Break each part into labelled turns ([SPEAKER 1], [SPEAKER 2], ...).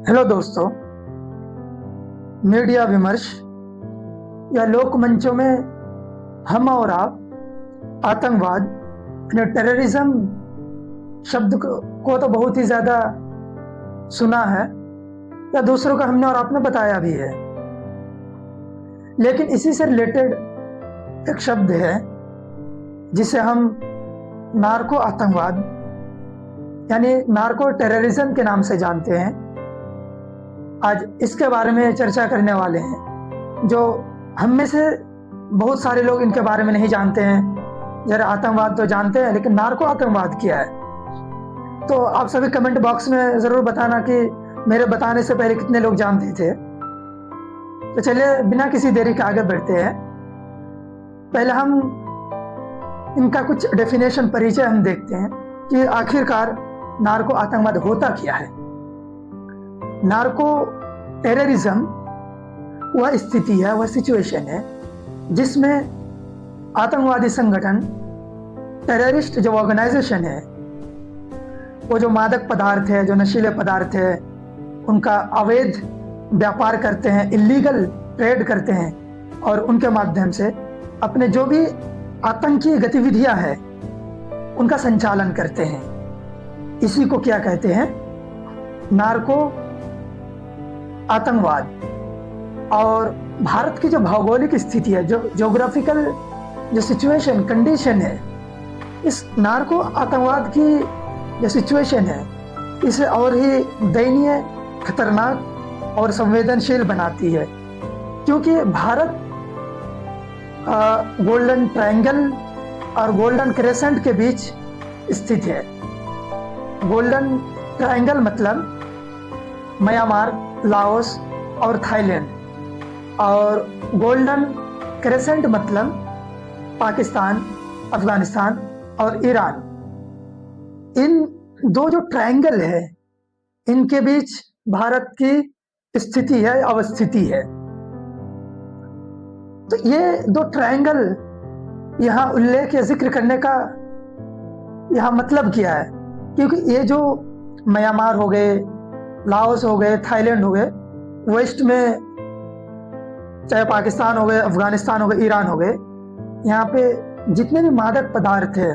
[SPEAKER 1] Hello दोस्तों, media विमर्श या लोक मंचों में हम और आप आतंकवाद यानी टेररिज्म शब्द को तो बहुत ही ज़्यादा सुना है या दूसरों को हमने और आपने बताया भी है। लेकिन इसी से रिलेटेड एक शब्द है जिसे हम नार्को आतंकवाद यानी नार्को टेररिज्म के नाम से जानते हैं। आज इसके बारे में चर्चा करने वाले हैं। जो हम में से बहुत सारे लोग इनके बारे में नहीं जानते हैं। जरा आतंकवाद तो जानते हैं, लेकिन नार्को आतंकवाद क्या है? तो आप सभी कमेंट बॉक्स में ज़रूर बताना कि मेरे बताने से पहले कितने लोग जानते थे। तो चलिए बिना किसी देरी के आगे बढ़ते हैं। पहले हम इनका कुछ डेफिनेशन, परिचय हम देखते हैं कि आखिरकार नार्को आतंकवाद होता क्या है। नार्को टेररिज्म वह स्थिति है, वह सिचुएशन है जिसमें आतंकवादी संगठन, टेररिस्ट जो ऑर्गेनाइजेशन है, वो जो मादक पदार्थ है, जो नशीले पदार्थ है, उनका अवैध व्यापार करते हैं, इलीगल ट्रेड करते हैं और उनके माध्यम से अपने जो भी आतंकी गतिविधियां हैं उनका संचालन करते हैं। इसी को क्या कहते हैं? नार्को आतंकवाद। और भारत की जो भौगोलिक स्थिति है, जो ज्योग्राफिकल जो सिचुएशन, कंडीशन है, इस नार्को आतंकवाद की जो सिचुएशन है इसे और ही दयनीय, खतरनाक और संवेदनशील बनाती है। क्योंकि भारत गोल्डन ट्रायंगल और गोल्डन क्रेसेंट के बीच स्थित है। गोल्डन ट्रायंगल मतलब म्यांमार, लाओस और थाईलैंड, और गोल्डन क्रेसेंट मतलब पाकिस्तान, अफगानिस्तान और ईरान। इन दो जो ट्रायंगल है इनके बीच भारत की स्थिति है, अवस्थिति है। तो ये दो ट्रायंगल यहाँ उल्लेख या जिक्र करने का यहाँ मतलब क्या है? क्योंकि ये जो म्यांमार हो गए, लाओस हो गए, थाईलैंड हो गए, वेस्ट में चाहे पाकिस्तान हो गए, अफगानिस्तान हो गए, ईरान हो गए, यहाँ पे जितने भी मादक पदार्थ है,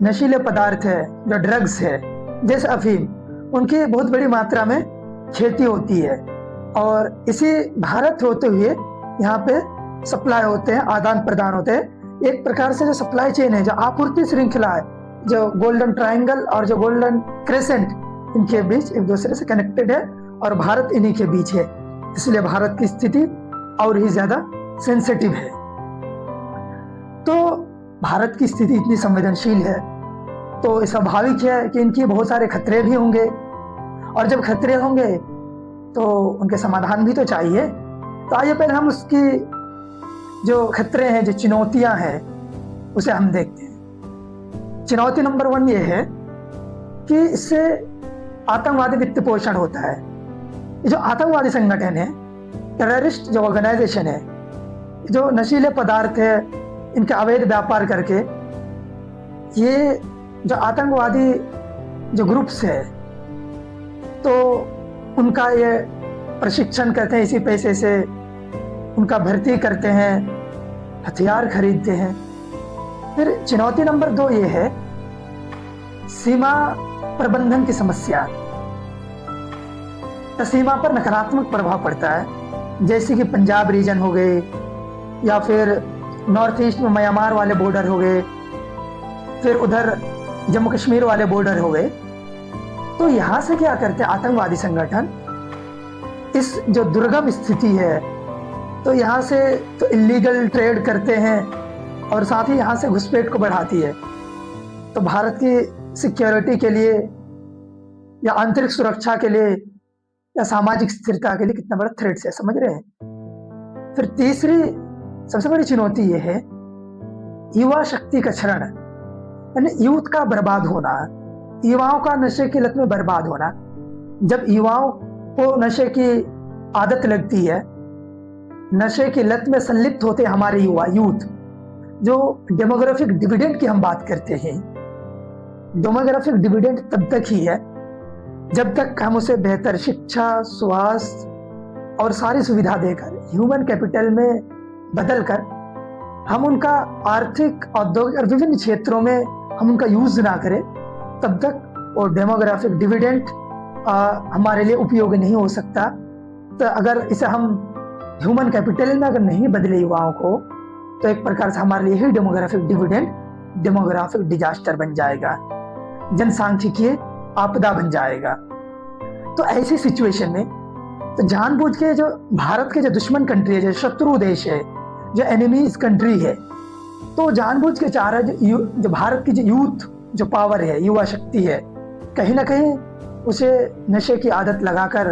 [SPEAKER 1] नशीले पदार्थ है, जो ड्रग्स है जैसे अफीम, उनकी बहुत बड़ी मात्रा में खेती होती है। और इसी भारत होते हुए यहाँ पे सप्लाई होते हैं, आदान प्रदान होते हैं। एक प्रकार से जो सप्लाई चेन है, जो आपूर्ति श्रृंखला है, जो गोल्डन ट्रायंगल और जो गोल्डन क्रेसेंट, इनके बीच एक दूसरे से कनेक्टेड है और भारत इन्हीं के बीच है। इसलिए भारत की स्थिति और ही ज्यादा सेंसिटिव है। तो भारत की स्थिति इतनी संवेदनशील है तो स्वाभाविक है कि इनकी बहुत सारे खतरे भी होंगे, और जब खतरे होंगे तो उनके समाधान भी तो चाहिए। तो आइए पहले हम उसकी जो खतरे हैं, जो चुनौतियां हैं, उसे हम देखते हैं। चुनौती नंबर 1 ये है कि इससे आतंकवादी वित्त पोषण होता है। ये जो आतंकवादी संगठन है, टेररिस्ट जो ऑर्गेनाइजेशन है, जो नशीले पदार्थ है, इनका अवैध व्यापार करके ये जो आतंकवादी जो ग्रुप्स है, तो उनका ये प्रशिक्षण करते हैं, इसी पैसे से उनका भर्ती करते हैं, हथियार खरीदते हैं। फिर चुनौती नंबर 2 ये है सीमा प्रबंधन की समस्या। सीमा पर नकारात्मक प्रभाव पड़ता है, जैसे कि पंजाब रीजन हो गए या फिर नॉर्थ ईस्ट में म्यांमार वाले बॉर्डर हो गए, फिर उधर जम्मू कश्मीर वाले बॉर्डर हो गए। तो यहाँ से क्या करते हैं आतंकवादी संगठन? इस जो दुर्गम स्थिति है, तो यहाँ से तो इलीगल ट्रेड करते हैं और साथ ही यहाँ से घुसपैठ को बढ़ाती है। तो भारत की सिक्योरिटी के लिए या आंतरिक सुरक्षा के लिए या सामाजिक स्थिरता के लिए कितना बड़ा थ्रेट है, समझ रहे हैं? फिर तीसरी सबसे बड़ी चुनौती यह है युवा शक्ति का क्षरण, यानी यूथ का बर्बाद होना, युवाओं का नशे की लत में बर्बाद होना। जब युवाओं को नशे की आदत लगती है, नशे की लत में संलिप्त होते हैं हमारे युवा, यूथ, जो डेमोग्राफिक डिविडेंड की हम बात करते हैं। डेमोग्राफिक डिविडेंड तब तक ही है जब तक हम उसे बेहतर शिक्षा, स्वास्थ्य और सारी सुविधा देकर ह्यूमन कैपिटल में बदलकर हम उनका आर्थिक, औद्योगिक और विभिन्न क्षेत्रों में हम उनका यूज ना करें, तब तक वो डेमोग्राफिक डिविडेंड हमारे लिए उपयोगी नहीं हो सकता। तो अगर इसे हम ह्यूमन कैपिटल में अगर नहीं बदले युवाओं को, तो एक प्रकार से हमारे लिए ही डेमोग्राफिक डिविडेंड डेमोग्राफिक डिजास्टर बन जाएगा, जनसांख्यिकीय आपदा बन जाएगा। तो ऐसी सिचुएशन में तो जानबूझ के जो भारत के जो दुश्मन कंट्री है, जो शत्रु देश है, जो एनिमीज कंट्री है, तो जानबूझ के चाह रहा है जो भारत की जो यूथ जो पावर है, युवा शक्ति है, कहीं ना कहीं उसे नशे की आदत लगाकर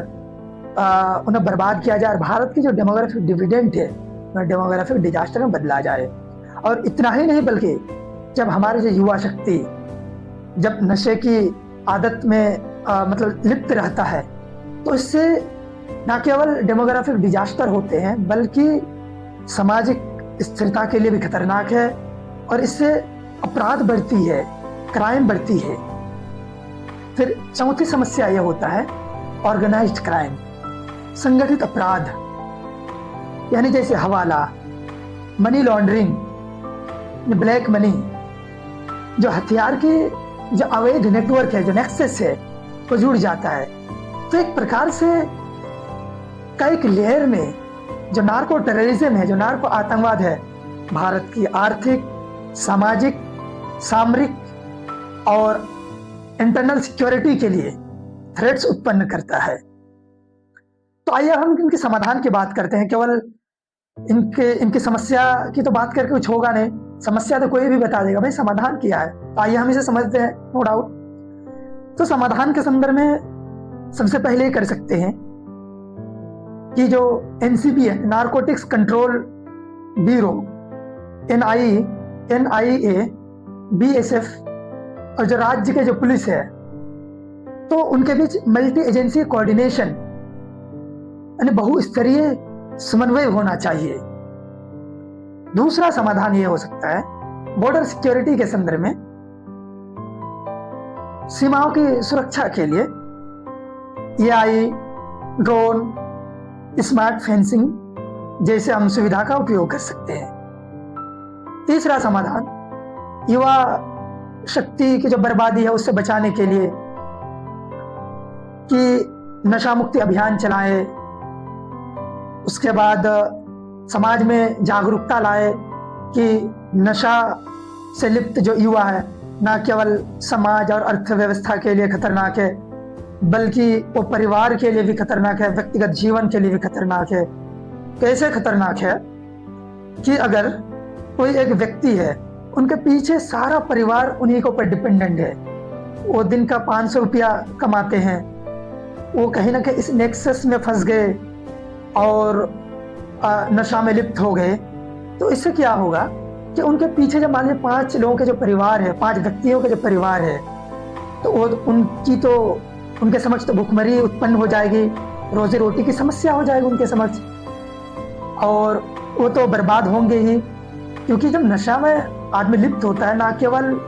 [SPEAKER 1] उन्हें बर्बाद किया जाए और भारत की जो डेमोग्राफिक डिविडेंड है वह डेमोग्राफिक डिजास्टर में बदला जाए। और इतना ही नहीं, बल्कि जब हमारी जो युवा शक्ति जब नशे की आदत में मतलब लिप्त रहता है, तो इससे न केवल डेमोग्राफिक डिजास्टर होते हैं, बल्कि सामाजिक स्थिरता के लिए भी खतरनाक है और इससे अपराध बढ़ती है, क्राइम बढ़ती है। फिर चौथी समस्या यह होता है ऑर्गेनाइज्ड क्राइम, संगठित अपराध, यानी जैसे हवाला, मनी लॉन्ड्रिंग, ब्लैक मनी, जो हथियार की जो अवैध नेटवर्क है, जो नेक्सस है, वो जुड़ जाता है। तो एक प्रकार से कई लेयर में जो नार्को टेररिज्म है, जो नार्को आतंकवाद है, भारत की आर्थिक, सामाजिक, सामरिक और इंटरनल सिक्योरिटी के लिए थ्रेट्स उत्पन्न करता है। तो आइए हम इनके समाधान की बात करते हैं। केवल इनकी समस्या की तो बात करके कुछ होगा नहीं, समस्या तो कोई भी बता देगा, भाई समाधान क्या है। तो आइए हम इसे समझते हैं, नो डाउट। तो समाधान के संदर्भ में सबसे पहले कर सकते हैं कि जो एनसीबी है, narcotics control bureau, NIA, BSF और जो राज्य के जो पुलिस है, तो उनके बीच मल्टी एजेंसी कोऑर्डिनेशन यानी बहुस्तरीय समन्वय होना चाहिए। दूसरा समाधान यह हो सकता है बॉर्डर सिक्योरिटी के संदर्भ में सीमाओं की सुरक्षा के लिए AI, ड्रोन, स्मार्ट फेंसिंग जैसे हम सुविधा का उपयोग कर सकते हैं। तीसरा समाधान युवा शक्ति की जो बर्बादी है उससे बचाने के लिए कि नशा मुक्ति अभियान चलाए, उसके बाद समाज में जागरूकता लाए कि नशा से लिप्त जो युवा है न केवल समाज और अर्थव्यवस्था के लिए खतरनाक है, बल्कि वो परिवार के लिए भी खतरनाक है, व्यक्तिगत जीवन के लिए भी खतरनाक है। कैसे खतरनाक है कि अगर कोई एक व्यक्ति है, उनके पीछे सारा परिवार उन्हीं के ऊपर डिपेंडेंट है, वो दिन का 500 रुपया कमाते हैं, वो कहीं ना कहीं इस नेक्सस में फंस गए और नशा में लिप्त हो गए, तो इससे क्या होगा कि उनके पीछे जब मान लीजिए 5 लोगों के जो परिवार है, 5 व्यक्तियों के जो परिवार है, तो वो उनके समक्ष तो भुखमरी उत्पन्न हो जाएगी, रोजी रोटी की समस्या हो जाएगी उनके समक्ष, और वो तो बर्बाद होंगे ही। क्योंकि जब नशा में आदमी लिप्त होता है, ना केवल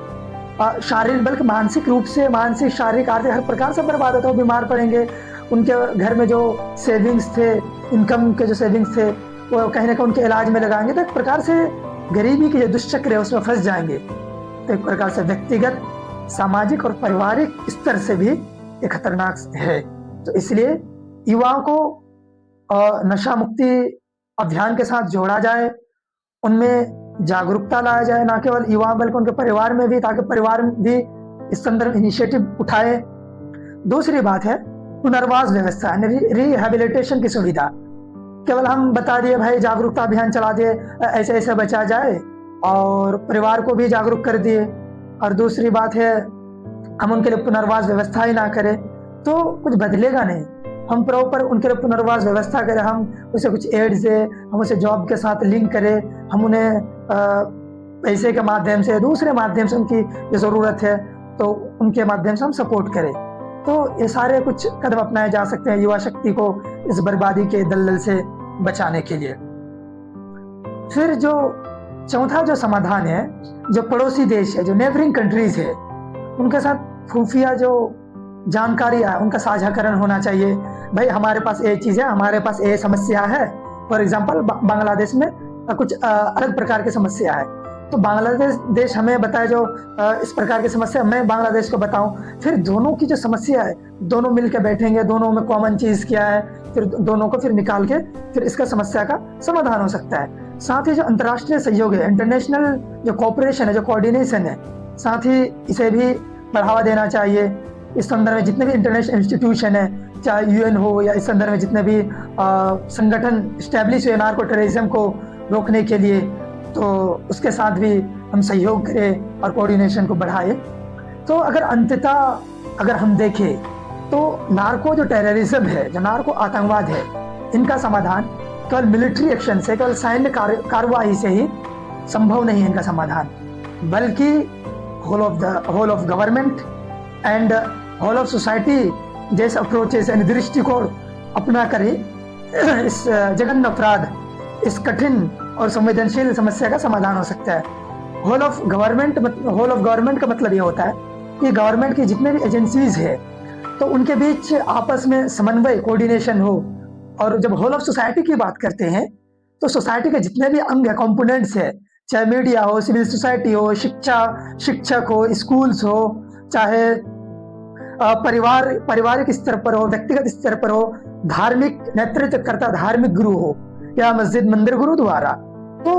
[SPEAKER 1] शारीरिक बल्कि मानसिक रूप से, मानसिक, शारीरिक, आर्थिक हर प्रकार से बर्बाद होता है। वो बीमार पड़ेंगे, उनके घर में जो सेविंग्स थे, इनकम के जो सेविंग्स थे, वो कहीं ना कहीं उनके इलाज में लगाएंगे, तो एक प्रकार से गरीबी के जो दुष्चक्र है उसमें फंस जाएंगे। तो एक प्रकार से व्यक्तिगत, सामाजिक और पारिवारिक स्तर से भी ये खतरनाक है। तो इसलिए युवाओं को नशा मुक्ति अभियान के साथ जोड़ा जाए, उनमें जागरूकता लाया जाए, ना केवल युवा बल्कि उनके परिवार में भी, ताकि परिवार भी इस संदर्भ इनिशिएटिव उठाए। दूसरी बात है पुनर्वास व्यवस्था, रिहेबिलिटेशन की सुविधा। केवल हम बता दिए भाई जागरूकता अभियान चला दिए, ऐसे ऐसे बचा जाए, और परिवार को भी जागरूक कर दिए, और दूसरी बात है हम उनके लिए पुनर्वास व्यवस्था ही ना करें, तो कुछ बदलेगा नहीं। हम प्रॉपर उनके लिए पुनर्वास व्यवस्था करें, हम उसे कुछ एड्स दें, हम उसे जॉब के साथ लिंक करें, हम उन्हें पैसे के माध्यम से, दूसरे माध्यम से उनकी जो ज़रूरत है तो उनके माध्यम से हम सपोर्ट करें। तो ये सारे कुछ कदम अपनाए जा सकते हैं युवा शक्ति को इस बर्बादी के दलदल से बचाने के लिए। फिर जो चौथा जो समाधान है, जो पड़ोसी देश है, जो नेबरिंग कंट्रीज है, उनके साथ खुफिया जो जानकारी है उनका साझाकरण होना चाहिए। भाई हमारे पास ये चीज़ है, हमारे पास ये समस्या है। फॉर एग्जांपल बांग्लादेश में कुछ अलग प्रकार की समस्या है, तो बांग्लादेश देश हमें बताए जो इस प्रकार की समस्या, मैं बांग्लादेश को बताऊं, फिर दोनों की जो समस्या है दोनों मिलकर बैठेंगे, दोनों में कॉमन चीज़ क्या है, फिर दोनों को फिर निकाल के फिर इसका समस्या का समाधान हो सकता है। साथ ही जो अंतर्राष्ट्रीय सहयोग है, इंटरनेशनल जो कोऑपरेशन है, जो कोऑर्डिनेशन है, साथ ही इसे भी बढ़ावा देना चाहिए। इस संदर्भ में जितने भी इंटरनेशनल इंस्टीट्यूशन है, चाहे यूएन हो या इस संदर्भ में जितने भी संगठन स्टैब्लिश हुए नार्को टेररिज्म को रोकने के लिए, तो उसके साथ भी हम सहयोग करें और कोऑर्डिनेशन को बढ़ाएं। तो अगर अंततः अगर हम देखें तो नार्को जो टेररिज्म है, जो नार्को आतंकवाद है, इनका समाधान केवल मिलिट्री एक्शन से, केवल सैन्य कार्रवाई से ही संभव नहीं है इनका समाधान, बल्कि whole of government and whole of society जैसे अप्रोचेस यानी दृष्टिकोण अपना करें इस जघन्य अपराध, इस कठिन और संवेदनशील समस्या का समाधान हो सकता है। होल ऑफ गवर्नमेंट का मतलब ये होता है कि गवर्नमेंट की जितने भी एजेंसीज है तो उनके बीच आपस में समन्वय, कोऑर्डिनेशन हो। और जब होल ऑफ सोसाइटी की बात करते हैं तो सोसाइटी के जितने भी अंग है, कंपोनेंट्स है, चाहे मीडिया हो, सिविल सोसाइटी हो, शिक्षक हो, स्कूल्स हो, चाहे पारिवारिक स्तर पर हो, व्यक्तिगत स्तर पर हो, धार्मिक नेतृत्व करता धार्मिक गुरु हो या मस्जिद, मंदिर, गुरुद्वारा, तो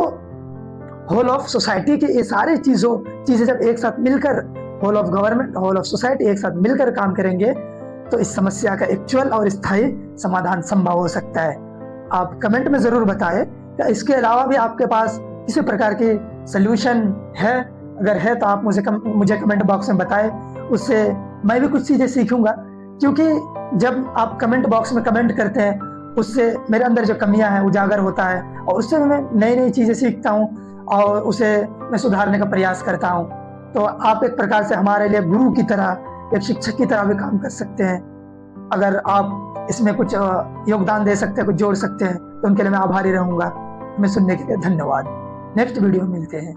[SPEAKER 1] होल ऑफ सोसाइटी की ये सारी चीजें जब एक साथ मिलकर, whole of government, whole of society एक साथ मिलकर काम करेंगे तो इस समस्या का एक्चुअल और स्थायी समाधान संभव हो सकता है। आप कमेंट में जरूर बताएं कि इसके अलावा भी आपके पास किसी प्रकार की सोल्यूशन है। अगर है तो आप मुझे कमेंट बॉक्स में बताएं, उससे मैं भी कुछ चीजें सीखूंगा, क्योंकि जब आप कमेंट बॉक्स में कमेंट करते हैं उससे मेरे अंदर जो कमियां हैं उजागर होता है और उससे मैं नई नई चीजें सीखता हूं और उसे मैं सुधारने का प्रयास करता हूं। तो आप एक प्रकार से हमारे लिए गुरु की तरह, एक शिक्षक की तरह भी काम कर सकते हैं। अगर आप इसमें कुछ योगदान दे सकते हैं, कुछ जोड़ सकते हैं, तो उनके लिए मैं आभारी रहूंगा। हमें सुनने के लिए धन्यवाद। नेक्स्ट वीडियो में मिलते हैं।